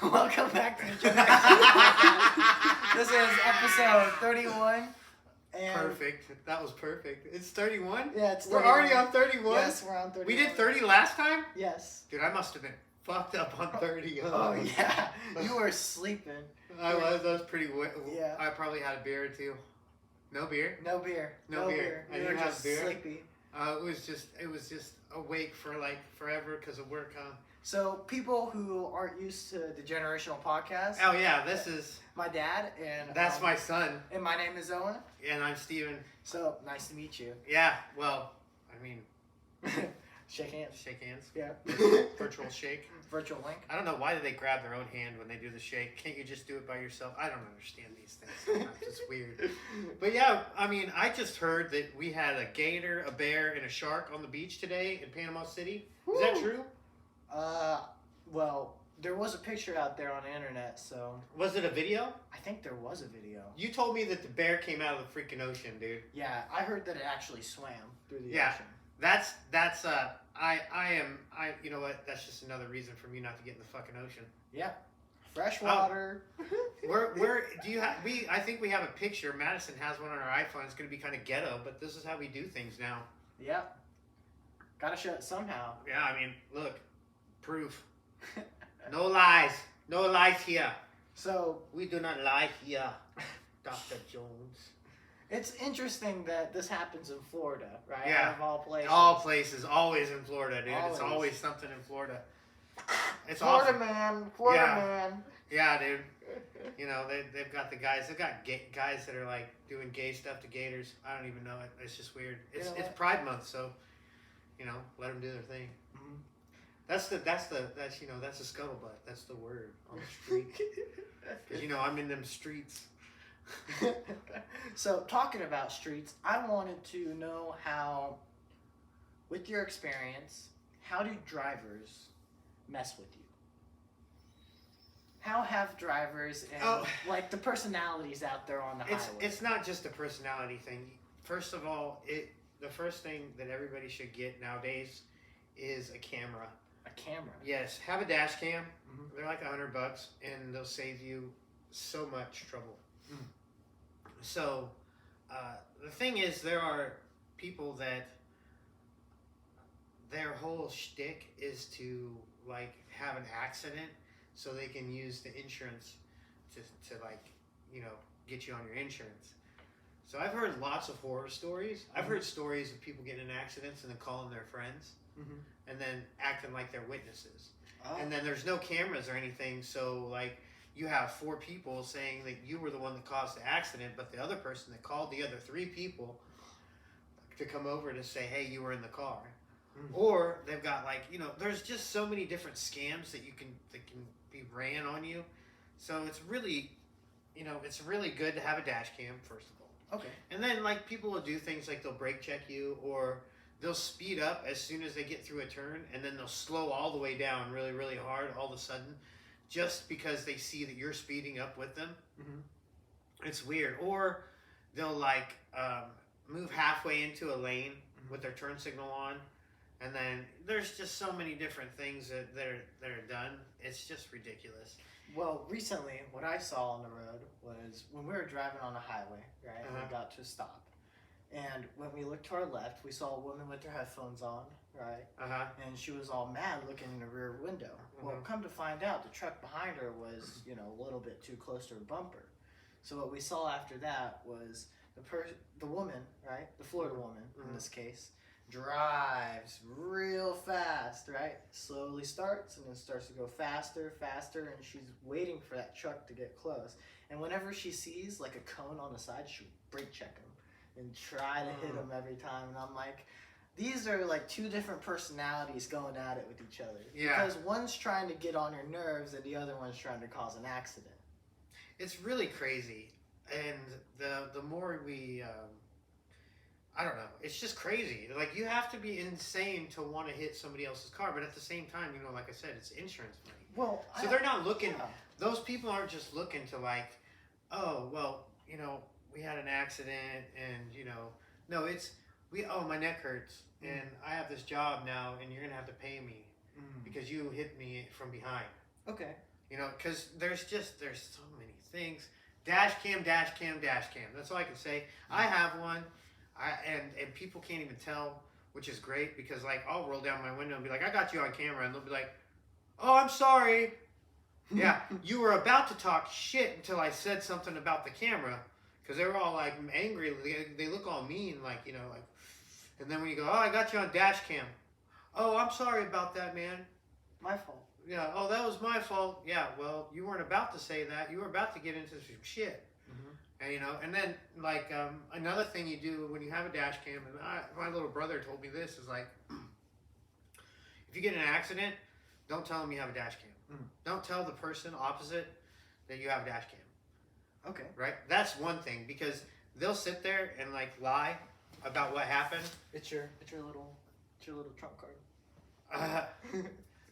Welcome back to the Generation. This is episode 31. And Perfect. That was perfect. It's 31? Yeah, it's We're 31. already on 31? Yes, we're on 31. We did 30 last time? Yes. Dude, I must have been fucked up on 30. Oh, yeah. You were sleeping. I was pretty Yeah. I probably had a beer or two. No beer? No beer. No beer. I You were didn't have just beer. sleepy. It was just awake for like forever because of work, huh? So, people who aren't used to the Generational Podcast, Oh yeah, this is my dad and that's my son, and my name is Owen. and I'm Steven. So, nice to meet you. Yeah, well, I mean, Shake hands. shake hands, Yeah. virtual shake. Virtual link. I don't know why do they grab their own hand when they do the shake. Can't you just do it by yourself? I don't understand these things. Sometimes it's weird. But yeah, I mean, I just heard that we had a gator, a bear, and a shark on the beach today in Panama City. Is that Woo! true? Well, there was a picture out there on the internet, so Was it a video? I think there was a video. You told me that the bear came out of the freaking ocean, dude. Yeah, I heard that it actually swam through the Yeah. ocean. You know what? That's just another reason for me not to get in the fucking ocean. Yeah. Fresh water. Where do you have? I think we have a picture. Madison has one on our iPhone. It's gonna be kind of ghetto, but this is how we do things now. Yeah. Gotta show it somehow. Yeah, I mean, look, proof. No lies. No lies here. So, We do not lie here, Dr. Jones. it's interesting that this happens in Florida, right? Yeah. Out of all places. All places, always in Florida, dude. Always. It's always something in Florida. It's Florida awesome. man. Florida Yeah. man. Yeah, dude. You know, they've got the guys. They've got guys that are like doing gay stuff to gators. I don't even know it. It's just weird. It's know it's what? Pride Month, so you know, let them do their thing. Mhm. That's the scuttlebutt. That's the word on the street. Because you know I'm in them streets. So, talking about streets, I wanted to know how, with your experience, how do drivers mess with you? How have drivers and like the personalities out there on the highway? It's not just a personality thing. First of all, the first thing that everybody should get nowadays is a camera. A camera. Yes, have a dash cam. Mhm. They're like $100, and they'll save you so much trouble. Mm. So, the thing is, there are people that their whole shtick is to like have an accident, so they can use the insurance to like, you know, get you on your insurance. So I've heard lots of horror stories. I've heard stories of people getting in accidents and then calling their friends Mm-hmm. and then acting like they're witnesses. Oh. And then there's no cameras or anything, so like you have 4 people saying that you were the one that caused the accident, but the other person that called the other 3 people to come over to say, hey, you were in the car. Mm. Or they've got like, you know, there's just so many different scams that can be ran on you. So it's really, you know, it's really good to have a dash cam, first of all. Okay. And then like people will do things like they'll brake check you, or they'll speed up as soon as they get through a turn, and then they'll slow all the way down really, really hard all of a sudden, just because they see that you're speeding up with them. Mm-hmm. It's weird. Or they'll like move halfway into a lane with their turn signal on, and then there's just so many different things that are done. It's just ridiculous. Well, recently, what I saw on the road was when we were driving on a highway, right? And Uh-huh. we got to a stop. And when we looked to our left, we saw a woman with her headphones on, right? Uh-huh. And she was all mad looking in the rear window. Well, Mhm. come to find out, the truck behind her was, you know, a little bit too close to her bumper. So what we saw after that was the woman, right? The Florida woman, in Mhm. this case, drives real fast, right? Slowly starts and then starts to go faster, faster, and she's waiting for that truck to get close. And whenever she sees like a cone on the side, she'll brake check him and try to hit him every time. And I'm like, these are like 2 different personalities going at it with each other. Yeah. Because one's trying to get on your nerves and the other one's trying to cause an accident. It's really crazy, and the more we, I don't know, it's just crazy. Like you have to be insane to want to hit somebody else's car, but at the same time, you know, like I said, it's insurance money. Well, So they're not looking. yeah. Those people aren't just looking to like, oh well, you know, we had an accident, and you know, no, it's my neck hurts, and I have this job now, and you're gonna have to pay me because you hit me from behind. Okay. You know, because there's so many things. Dash cam, dash cam, dash cam. That's all I can say. I have one, and people can't even tell, which is great because like I'll roll down my window and be like, I got you on camera, and they'll be like, oh, I'm sorry. Yeah, you were about to talk shit until I said something about the camera, because they were all like angry. They look all mean, like, you know, like. And then when you go, oh, I got you on dash cam. Oh, I'm sorry about that, man. My fault. Yeah. Oh, that was my fault. Yeah. Well, you weren't about to say that. You were about to get into some shit. And you know, and then like another thing you do when you have a dash cam, and my little brother told me this is like, if you get in an accident, don't tell them you have a dash cam. Don't tell the person opposite that you have a dash cam. Okay. Right? That's one thing, because they'll sit there and like lie about what happened. It's your little trump card.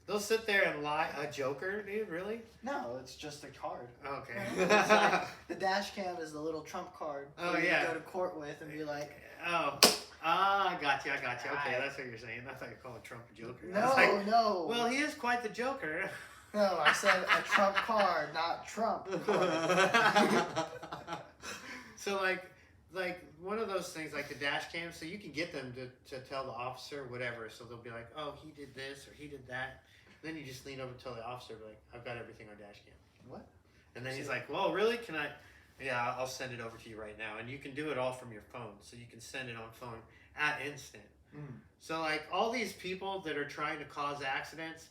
They'll sit there and lie. A joker, dude? Really? No, it's just a card. Okay. It's like, the dash cam is the little trump card. Oh, that yeah. You go to court with and be like, Oh. I got you. Okay, Right. that's what you're saying. I thought you were calling Trump a joker. I no, was like, no. well, he is quite the joker. No, I said a trump card, not Trump card. So like one of those things, like the dash cam, so you can get them to tell the officer whatever. So they'll be like, oh, he did this or he did that. Then you just lean over and tell the officer, like, I've got everything on dash cam. What? And then he's like, well, really? Can I? Yeah, I'll send it over to you right now. And you can do it all from your phone. So you can send it on phone at instant. So like all these people that are trying to cause accidents,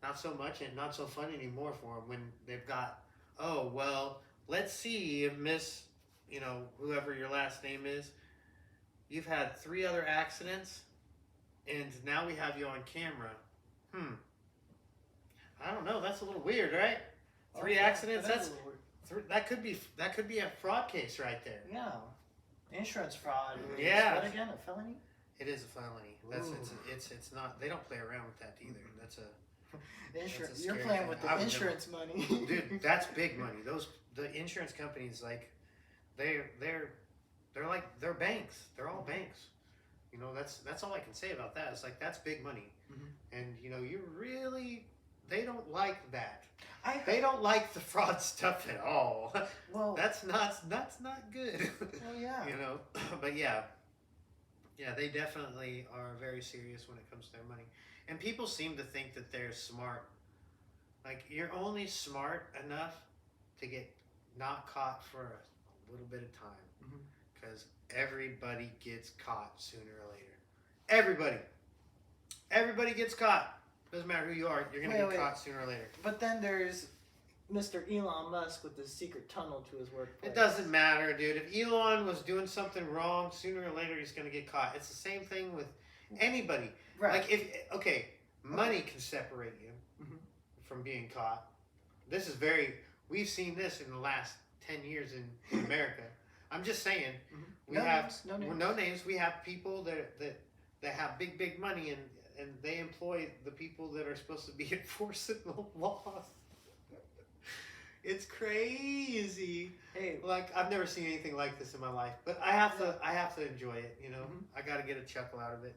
not so much and not so fun anymore for them when they've got, oh, well, let's see if Miss, you know, whoever your last name is, you've had 3 other accidents and now we have you on camera. I don't know. That's a little weird, right? 3 accidents. That could be a fraud case right there. Yeah. Insurance fraud. Yeah. What again? A felony? It is a felony. It's not. They don't play around with that either. That's a Insurance. That's a You're scary playing thing. with I the would insurance money. dude. That's big money. The insurance companies, like they're banks. They're all banks. You know, that's all I can say about that. It's like that's big money, and you know they don't like that. They don't like the fraud stuff at all. Well, that's not good. well, yeah. You know, but yeah, they definitely are very serious when it comes to their money, and people seem to think that they're smart. Like you're only smart enough to get not caught for a little bit of time, because everybody gets caught sooner or later. Everybody gets caught. Doesn't matter who you are, you're gonna get caught sooner or later. But then there's Mr. Elon Musk with his secret tunnel to his workplace. It doesn't matter, dude. If Elon was doing something wrong, sooner or later he's gonna get caught. It's the same thing with anybody. Right. Like money can separate you from being caught. We've seen this in the last 10 years in America. I'm just saying, we have no names. We have people that have big money and they employ the people that are supposed to be enforcing the laws. It's crazy. Hey, like I've never seen anything like this in my life, but I have to enjoy it. You know, I got to get a chuckle out of it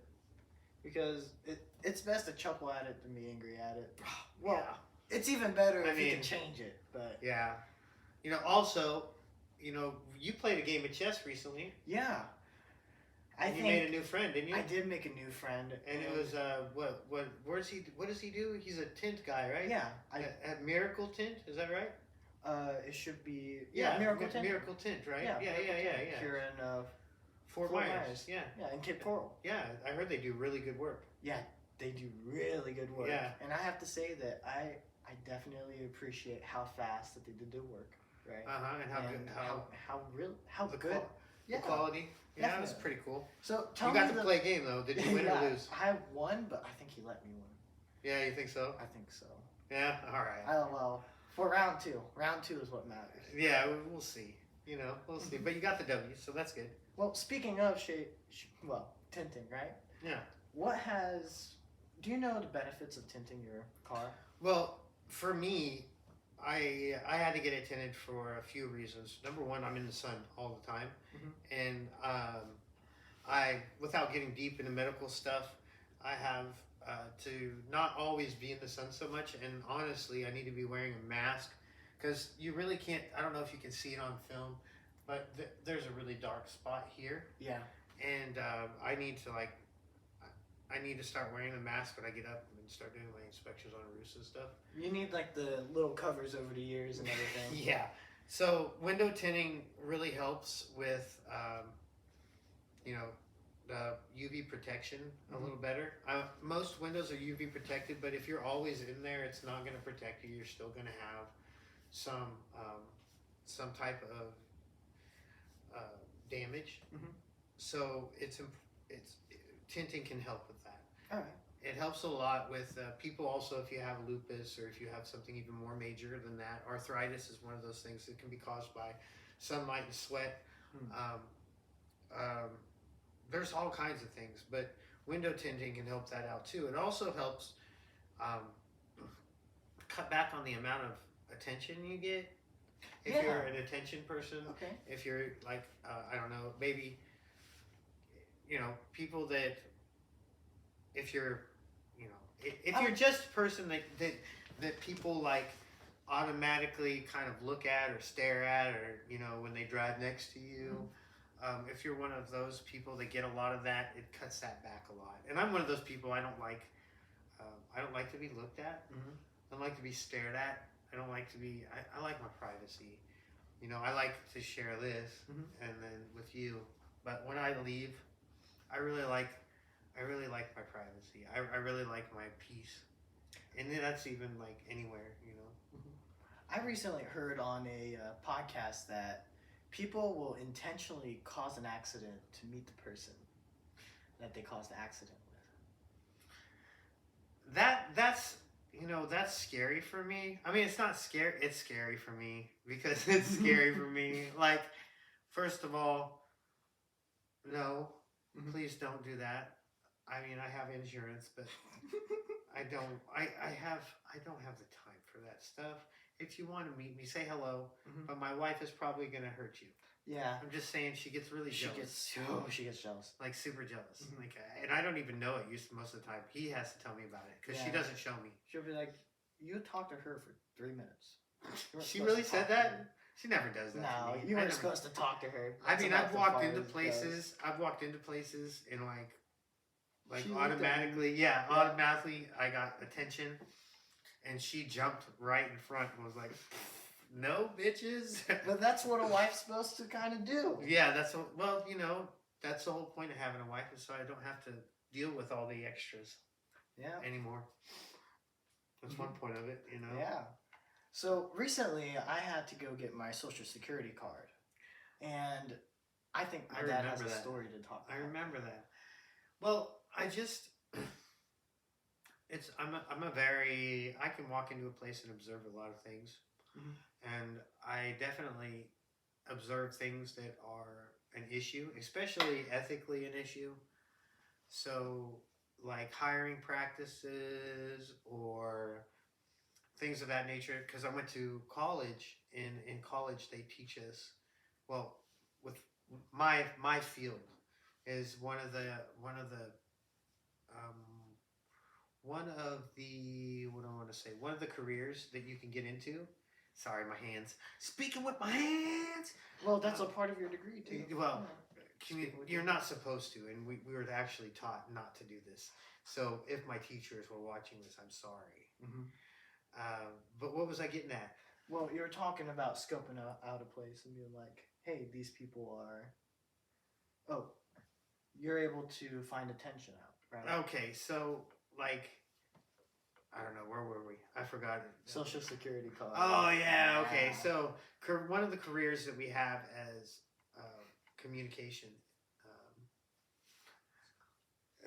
because it's best to chuckle at it than be angry at it. Well, yeah. It's even better if you can change it. But yeah, you know. Also, you know, you played a game of chess recently. Yeah. You made a new friend, didn't you? I did make a new friend, and it was what does he do? He's a tint guy, right? Yeah, at Miracle Tint, is that right? It should be Miracle Tint. Miracle Tint, right? Yeah. Here in Fort Myers. Yeah, in Cape Coral. Yeah, I heard they do really good work. Yeah, they do really good work. Yeah, and I have to say that I definitely appreciate how fast that they did their work. Right. And how good. The quality. Yeah, that was pretty cool. So you got to play a game though. Did you win or lose? I won, but I think he let me win. Yeah, you think so? I think so. Yeah, all right. Well, for round two. Round 2 is what matters. Yeah, we'll see. You know, we'll see. But you got the W, so that's good. Well, speaking of tinting, right? Yeah. Do you know the benefits of tinting your car? Well, for me, I had to get it tinted for a few reasons. Number one, I'm in the sun all the time, and without getting deep into medical stuff, I have to not always be in the sun so much. And honestly, I need to be wearing a mask because you really can't. I don't know if you can see it on film, but there's a really dark spot here, Yeah. and I need to like. I need to start wearing the mask when I get up and start doing my inspections on roofs and stuff. You need like the little covers over the ears and everything. Yeah. So window tinting really helps with, you know, the UV protection a little better. Most windows are UV protected, but if you're always in there, it's not going to protect you. You're still going to have some type of damage. Mhm. So it's tinting can help with that. All right. It helps a lot with people also if you have lupus or if you have something even more major than that. Arthritis is one of those things that can be caused by sunlight and sweat. There's all kinds of things, but window tinting can help that out too. It also helps cut back on the amount of attention you get if Yeah. you're an attention person. Okay. If you're like, I don't know, maybe, people that, if you're, if you're just a person that people like automatically kind of look at or stare at, or, when they drive next to you, if you're one of those people that get a lot of that, it cuts that back a lot. And I'm one of those people, I don't like to be looked at. I don't like to be stared at. I don't like to be, I like my privacy. I like to share this and then with you. But when I leave, I really like my privacy. I really like my peace. And then that's even like anywhere, I recently heard on a podcast that people will intentionally cause an accident to meet the person that they caused the accident with. That's scary for me. I mean, it's not scary. It's scary for me because it's scary for me. Like, first of all, no, please don't do that. I mean, I have insurance, but I don't have the time for that stuff. If you want to meet me, say hello. But my wife is probably going to hurt you. Yeah. I'm just saying she gets really jealous. She gets jealous. Like super jealous. Like, and I don't even know it most of the time. He has to tell me about it because she doesn't show me. She'll be like, you talked to her for 3 minutes. She really said that? She never does that. No, to me. you weren't supposed to talk to her. I mean, I've walked into places. And like automatically, automatically I got attention, and she jumped right in front and was like, "No, bitches." But that's what a wife's supposed to kind of do. Yeah, that's the whole point of having a wife, is so I don't have to deal with all the extras. Yeah. Anymore. That's one point of it, Yeah. So recently, I had to go get my Social Security card, and I think my dad has a story to talk about. I remember that. Well, I can walk into a place and observe a lot of things, and I definitely observe things that are an issue, especially ethically an issue. So, like hiring practices or things of that nature, because I went to college. In college they teach us, well, with my field is one of the what do I want to say, one of the careers that you can get into. Sorry, my hands. Speaking with my hands. Well, that's a part of your degree too. Well, you're not supposed to, and we were actually taught not to do this. So if my teachers were watching this, I'm sorry. But what was I getting at? Well, you were talking about scoping out a place and being like, hey, these people are... Oh, you're able to find attention out, right? Okay, so, like, I don't know, where were we? I forgot it. Social Security card. Oh, yeah, okay. So, one of the careers that we have as communication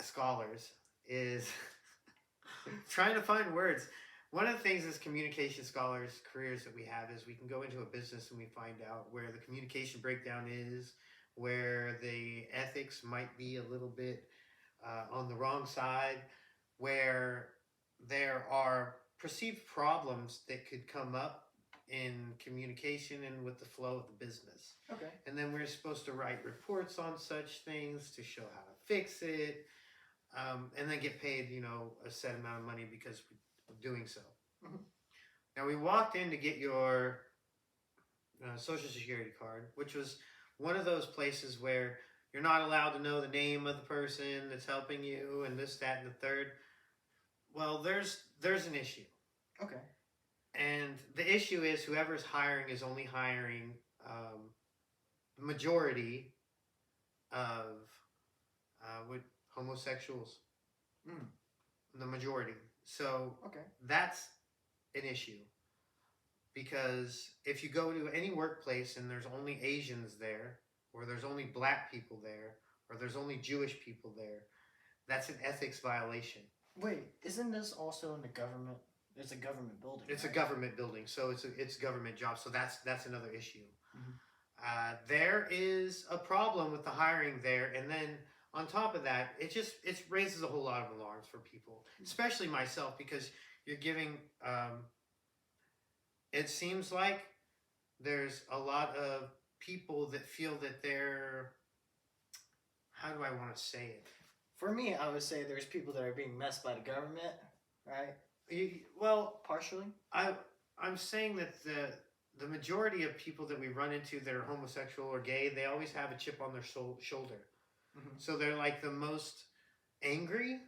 scholars is trying to find words. One of the things as communication scholars careers that we have is we can go into a business and we find out where the communication breakdown is, where the ethics might be a little bit on the wrong side, where there are perceived problems that could come up in communication and with the flow of the business. Okay. And then we're supposed to write reports on such things to show how to fix it. and then get paid, a set amount of money because of doing so. Mhm. Now we walked in to get your social security card, which was one of those places where you're not allowed to know the name of the person that's helping you and this, that, and the third. Well, there's an issue. Okay. And the issue is whoever's hiring is only hiring the majority of with homosexuals. Mm. The majority. So Okay. that's an issue. Because if you go to any workplace and there's only Asians there, or there's only black people there, or there's only Jewish people there, that's an ethics violation. Wait, isn't this also in the government? It's a government building. It's right? a government building, so it's a government job. So that's another issue. Mhm. There is a problem with the hiring there, and then on top of that, it raises a whole lot of alarms for people, especially myself, because you're giving. It seems like there's a lot of people that feel that they're. How do I want to say it? For me, I would say there's people that are being messed by the government, right? Well, Partially. I'm saying that the majority of people that we run into that are homosexual or gay, they always have a chip on their shoulder. Mhm. So they're like the most angry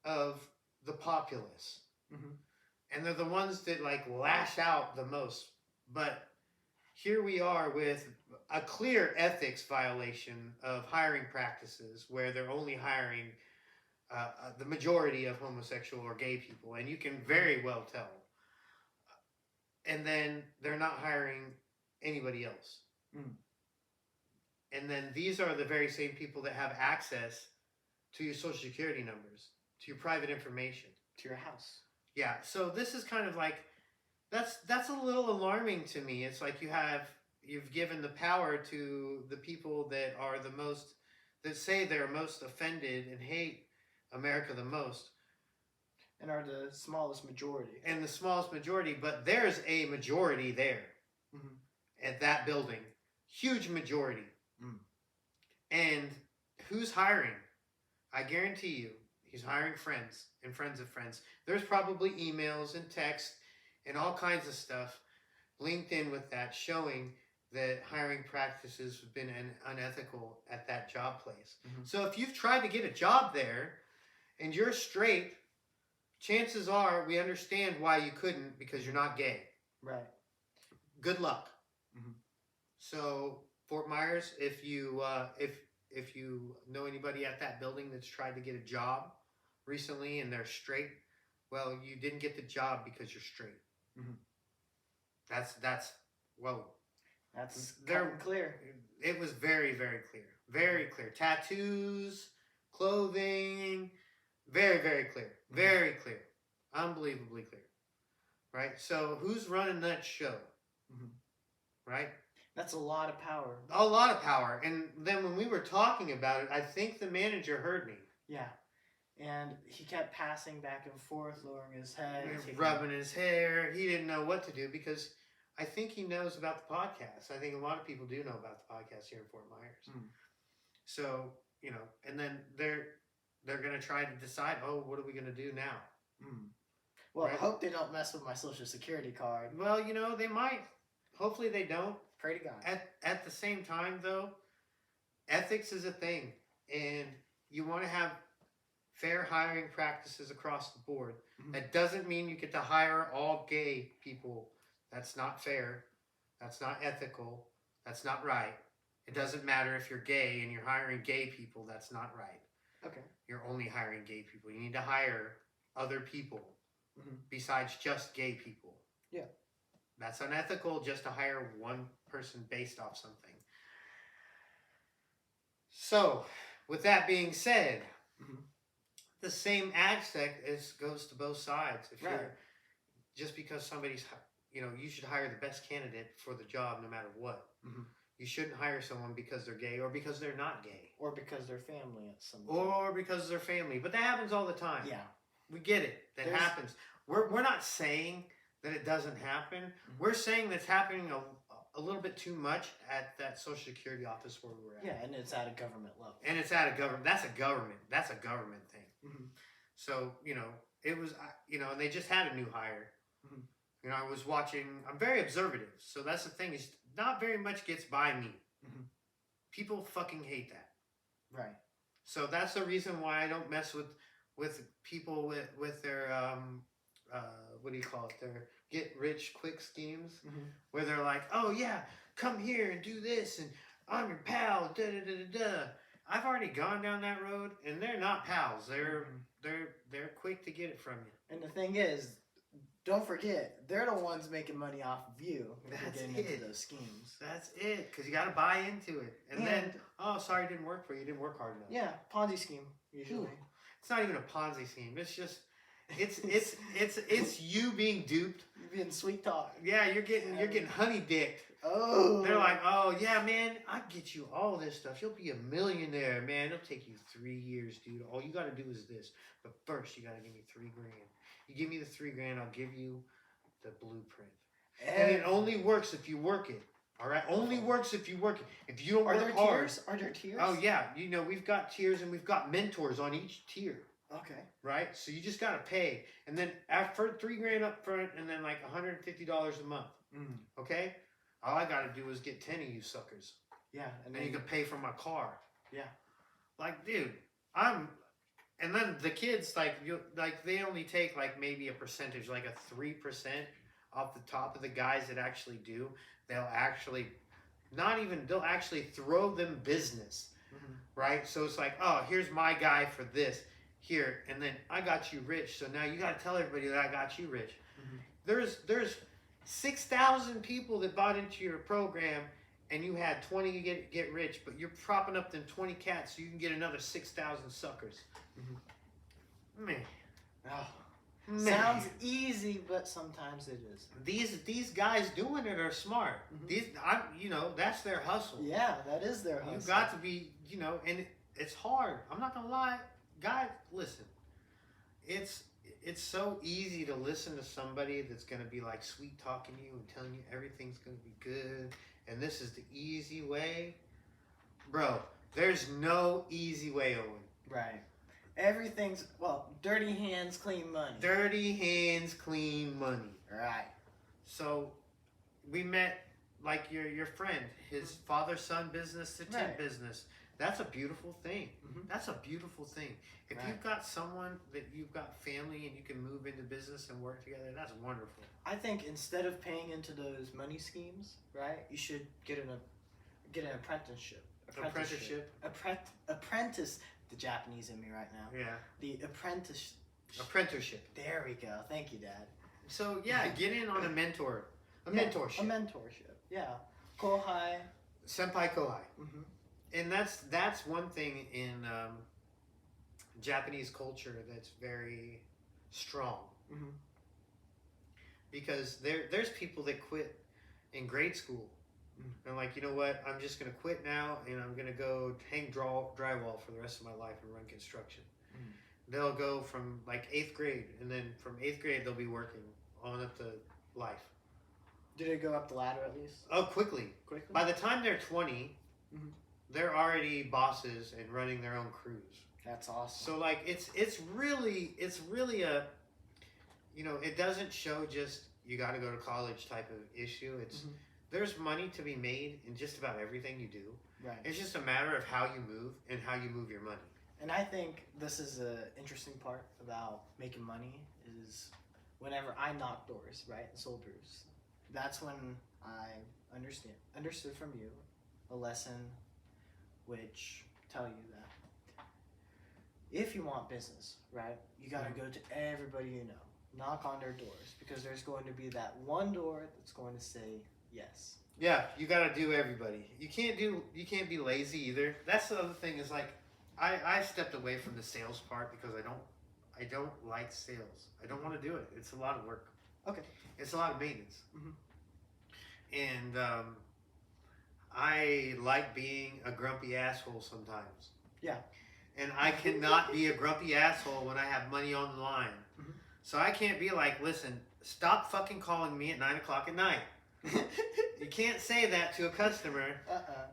of the populace. Mhm. And they're the ones that like lash out the most. But here we are with a clear ethics violation of hiring practices where they're only hiring the majority of homosexual or gay people, and you can very well tell. And then they're not hiring anybody else. Mm. And then these are the very same people that have access to your social security numbers, to your private information. To your house. Yeah, so this is kind of like that's a little alarming to me. It's like you've given the power to the people that are the most that say they're most offended and hate America the most. And are the smallest majority. And the smallest majority, but there's a majority there Mhm. at that building. Huge majority. Mm. And who's hiring? I guarantee you, he's hiring friends and friends of friends. There's probably emails and text and all kinds of stuff linked in with that showing that hiring practices have been unethical at that job place. Mhm. So if you've tried to get a job there and you're straight, chances are we understand why you couldn't because you're not gay. Right. Good luck. Mhm. So Fort Myers, if you know anybody at that building that's tried to get a job recently and they're straight, well, you didn't get the job because you're straight. Mhm. That's well, That's They're- clear. it was very, very clear. Very clear. Tattoos, clothing, very, very clear. Very clear. Unbelievably clear. Right? So who's running that show? Mhm. Right? That's a lot of power. A lot of power. And then when we were talking about it, I think the manager heard me. Yeah. And he kept passing back and forth, lowering his head. taking- Rubbing his hair. He didn't know what to do because I think he knows about the podcast. I think a lot of people do know about the podcast here in Fort Myers. Mm. So, and then they're going to try to decide, what are we going to do now? Mm. Well, Right. I hope they don't mess with my social security card. Well, they might. Hopefully they don't. Pray to God. At the same time, though, ethics is a thing. And you want to have fair hiring practices across the board. Mhm. That doesn't mean you get to hire all gay people. That's not fair. That's not ethical. That's not right. It doesn't matter if you're gay and you're hiring gay people. That's not right. Okay. You're only hiring gay people. You need to hire other people Mhm. besides just gay people. Yeah. That's unethical just to hire one person based off something. So, with that being said, Mhm. the same aspect goes to both sides. If Right. you're just because somebody's, you should hire the best candidate for the job no matter what. Mhm. You shouldn't hire someone because they're gay or because they're not gay Or because they're family at some or because they're family. But that happens all the time. Yeah. We get it. That There's- happens. We're not saying that it doesn't happen. Mhm. We're saying that's happening a little bit too much at that Social Security office where we were at. Yeah, and it's at a government level. And it's at a government. That's a government thing. Mhm. So it was and they just had a new hire. Mhm. I was watching. I'm very observative, so that's the thing is not very much gets by me. Mhm. People fucking hate that. Right. So that's the reason why I don't mess with people with their what do you call it? Their get rich quick schemes, Mhm. where they're like, oh yeah, come here and do this, and I'm your pal. Da da da da da. I've already gone down that road, and they're not pals. They're quick to get it from you. And the thing is, don't forget, they're the ones making money off of you if you're That's getting it. into those schemes. That's it, because you got to buy into it, and then oh, sorry, it didn't work for you. You didn't work hard enough. Yeah, Ponzi scheme usually. It's not even a Ponzi scheme. It's just it's you being duped. You're being sweet talked. Yeah, you're getting honey dicked. Oh. They're like, oh yeah, man, I get you all this stuff. You'll be a millionaire, man. It'll take you 3 years, dude. All you got to do is this. But first, you got to give me $3 grand. You give me the $3 grand, I'll give you the blueprint. And it only works if you work it. All right, only works if you work it. If you don't Are work there hard. tiers? Are there tiers? Oh yeah, we've got tiers and we've got mentors on each tier. Okay. Right, so you just gotta pay, and then after $3 grand up front, and then like $150 a month. Mm. Okay, all I gotta do is get 10 of you suckers, Yeah, and then you can pay for my car. Yeah. Like, dude, and then the kids they only take like maybe a percentage, like a 3% off the top of the guys that actually do. They'll actually they'll actually throw them business, right? So it's like, oh, here's my guy for this. Here, and then I got you rich, so now you got to tell everybody that I got you rich. Mm-hmm. There's 6,000 people that bought into your program, and you had 20 get rich, but you're propping up them 20 cats so you can get another 6,000 suckers. Mm-hmm. Man. Oh. Man. Sounds easy, but sometimes it is. These guys doing it are smart. Mm-hmm. That's their hustle. Yeah, that is their hustle. You got to be, and it's hard. I'm not gonna lie. Guys, listen. It's so easy to listen to somebody that's gonna be like sweet talking you and telling you everything's gonna be good and this is the easy way. Bro, there's no easy way, Owen. Right. Everything's dirty hands, clean money. Dirty hands, clean money. Right. So we met like your friend, his father-son business to tent business. That's a beautiful thing. Mm-hmm. That's a beautiful thing. If you've got someone that you've got family and you can move into business and work together, that's wonderful. I think instead of paying into those money schemes, right, you should get an apprenticeship. Apprentice. The Japanese in me right now. Yeah. The apprenticeship. There we go. Thank you, Dad. So yeah, get in on a mentorship. A mentorship. Yeah. Kohai. Senpai kohai. Mm-hmm. And that's one thing in Japanese culture that's very strong. Mm-hmm. Because there's people that quit in grade school. Mm-hmm. And like, you know what? I'm just going to quit now and I'm going to go hang drywall for the rest of my life and run construction. Mm-hmm. They'll go from like 8th grade, and then from 8th grade they'll be working on up to life. Did it go up the ladder at least? Oh, quickly. By the time they're 20, mm-hmm. they're already bosses and running their own crews. That's awesome. So like it's really a, it doesn't show just you got to go to college type of issue. It's mm-hmm. There's money to be made in just about everything you do. Right. It's just a matter of how you move and how you move your money. And I think this is an interesting part about making money is whenever I knock doors, right, and sold brews, that's when I understood from you a lesson which tell you that if you want business, right, you got to go to everybody you know, knock on their doors, because there's going to be that one door that's going to say yes. Yeah, you got to do everybody. You can't be lazy either. That's the other thing is like I stepped away from the sales part because I don't like sales. I don't want to do it. It's a lot of work. Okay. It's a lot of maintenance. Mm-hmm. And I like being a grumpy asshole sometimes. Yeah. And I cannot be a grumpy asshole when I have money on the line. Mm-hmm. So I can't be like, listen, stop fucking calling me at 9 o'clock at night. You can't say that to a customer.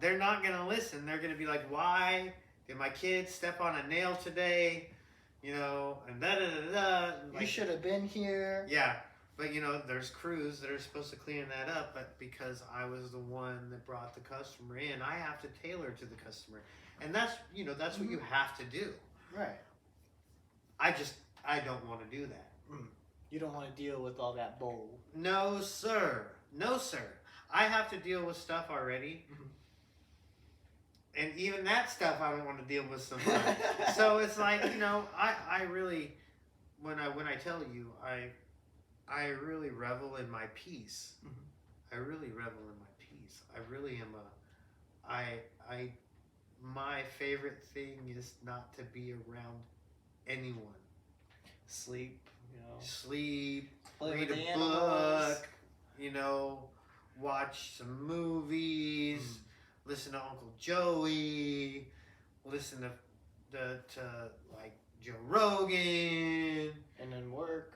They're not going to listen. They're going to be like, why did my kid step on a nail today? You know, and da-da-da-da. You should have been here. Yeah. But, you know, there's crews that are supposed to clean that up. But because I was the one that brought the customer in, I have to tailor to the customer. And that's, you know, that's what you have to do. Right. I don't want to do that. You don't want to deal with all that bull. No, sir. No, sir. I have to deal with stuff already. And even that stuff I don't want to deal with sometimes. So it's like, you know, I really, when I tell you, I really revel in my peace. I really revel in my peace. I really am my favorite thing is not to be around anyone. Sleep, you know. Sleep, Play read with a the animals. book, you know, watch some movies, listen to Uncle Joey, listen to like Joe Rogan, And then work.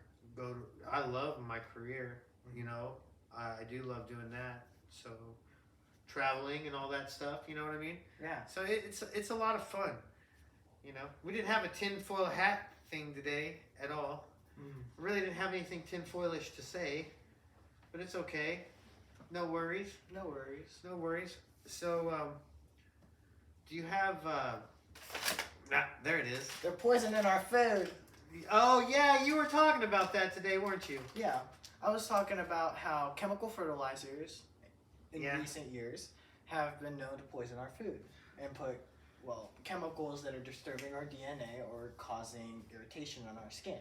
I love my career, you know. I do love doing that. So traveling and all that stuff, you know what I mean? Yeah. So it's a lot of fun. You know, we didn't have a tinfoil hat thing today at all. Really didn't have anything tinfoilish to say, but it's okay. No worries. No worries. No worries. So, do you have? There it is. They're poisoning our food. Oh yeah, you were talking about that today, weren't you? Yeah. I was talking about how chemical fertilizers in Yeah. recent years have been known to poison our food and put, well, chemicals that are disturbing our DNA or causing irritation on our skin,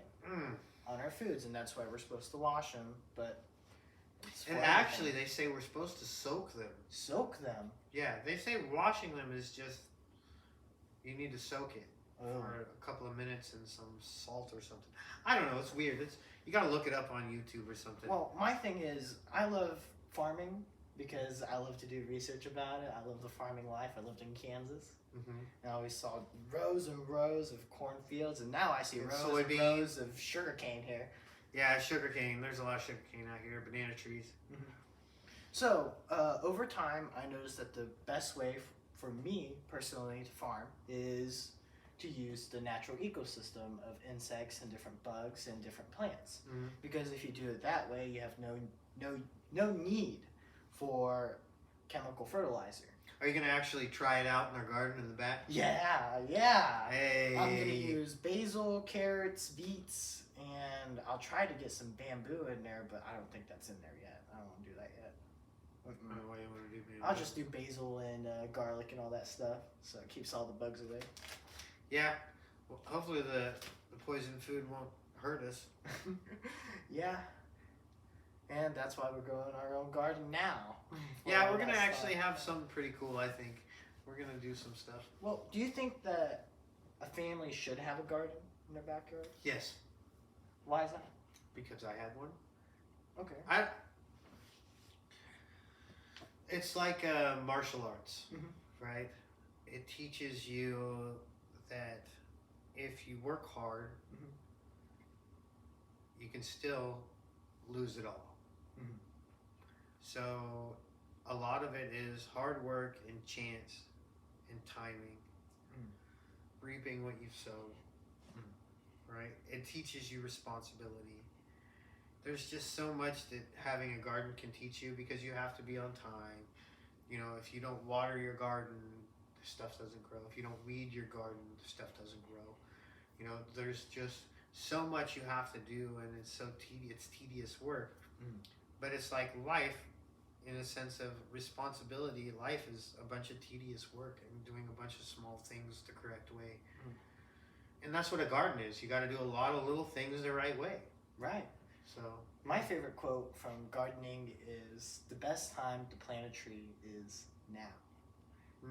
on our foods, and that's why we're supposed to wash them. But it's And for actually, everything. they say we're supposed to soak them. Soak them. Yeah, they say washing them is just you need to soak it Oh. for a couple of minutes in some salt or something. I don't know. It's weird. You gotta look it up on YouTube or something. Well, my thing is, I love farming because I love to do research about it. I love the farming life. I lived in Kansas. And I always saw rows and rows of cornfields, and now I see And rows soybean. and rows of sugarcane here. Yeah, sugarcane. There's a lot of sugarcane out here. Banana trees. So, over time, I noticed that the best way for me personally to farm is to use the natural ecosystem of insects and different bugs and different plants. Because if you do it that way, you have no need for chemical fertilizer. Are you gonna actually try it out in our garden in the back? Yeah. Hey. I'm gonna use basil, carrots, beets, and I'll try to get some bamboo in there, but I don't think that's in there yet. I don't want to do that yet. What do you want to do, baby? I'll just do basil and garlic and all that stuff, so it keeps all the bugs away. Yeah. Well, hopefully the poison food won't hurt us. Yeah. And that's why we're growing our own garden now. Yeah, All we're gonna that actually stuff. have something pretty cool. I think we're gonna do some stuff. Well, do you think that a family should have a garden in their backyard? Yes, Why is that? because I had one. Okay. It's like martial arts, Mhm. right? It teaches you that if you work hard, Mhm. you can still lose it all. Mhm. So a lot of it is hard work and chance and timing, reaping what you've sowed, right? It teaches you responsibility. There's just so much that having a garden can teach you because you have to be on time. You know, if you don't water your garden, the stuff doesn't grow. If you don't weed your garden, the stuff doesn't grow. You know, there's just so much you have to do, and it's so tedious work. But it's like life, in a sense of responsibility. Life is a bunch of tedious work and doing a bunch of small things the correct way. And that's what a garden is. You got to do a lot of little things the right way. Right. So My favorite quote from gardening is, "The best time to plant a tree is now."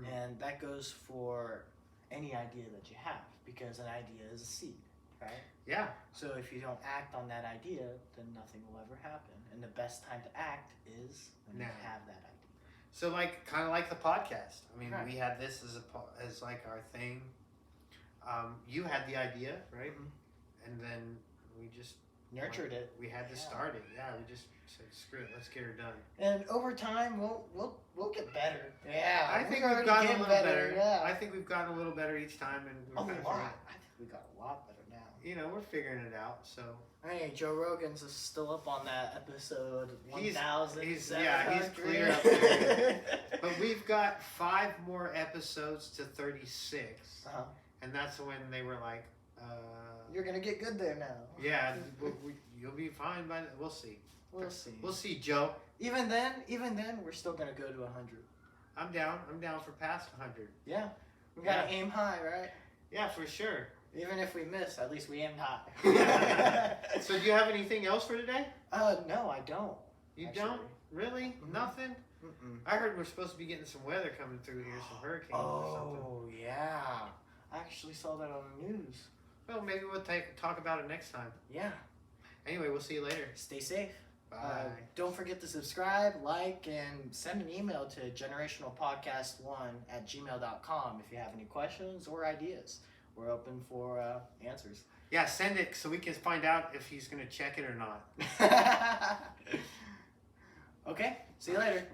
And that goes for any idea that you have, because an idea is a seed, right? yeah, So if you don't act on that idea, then nothing will ever happen. And the best time to act is when you Now. have that idea. so like kind of like the podcast. I mean, Right. we had this as like our thing. You had the idea, right? Mhm. And then we just nurtured it. We had to Yeah. start it. Yeah, we just said, screw it, let's get her done. And over time, we'll get better. Yeah, I think we're we've already gotten a getting little better. Yeah, I think we've gotten a little better each time, and a we're kind lot. of, I think we got a lot better now. you know, we're figuring it out. So Hey, Joe Rogan's is still up on that episode He's- 1,000. he's clear up there. But we've got 5 more episodes to 36, Uh-huh. and that's when they were like, You're gonna get good there now. yeah, you'll be fine by we'll see. We'll see. We'll see, Joe. Even then, we're still gonna go to 100. I'm down. I'm down for past 100. Yeah, we gotta aim high, right? Yeah, for sure. Even if we miss, at least we aimed high. So, do you have anything else for today? No, I don't. You Actually. don't? Really? Mhm. Nothing? Mm-mm. I heard we're supposed to be getting some weather coming through here, some hurricanes or something. Oh yeah, I actually saw that on the news. Well, maybe we'll talk about it next time. Yeah. Anyway, we'll see you later. Stay safe. Bye. Don't forget to subscribe, like, and send an email to generationalpodcast1@gmail.com if you have any questions or ideas. We're open for answers. Yeah, send it so we can find out if he's going to check it or not. Okay, see you later.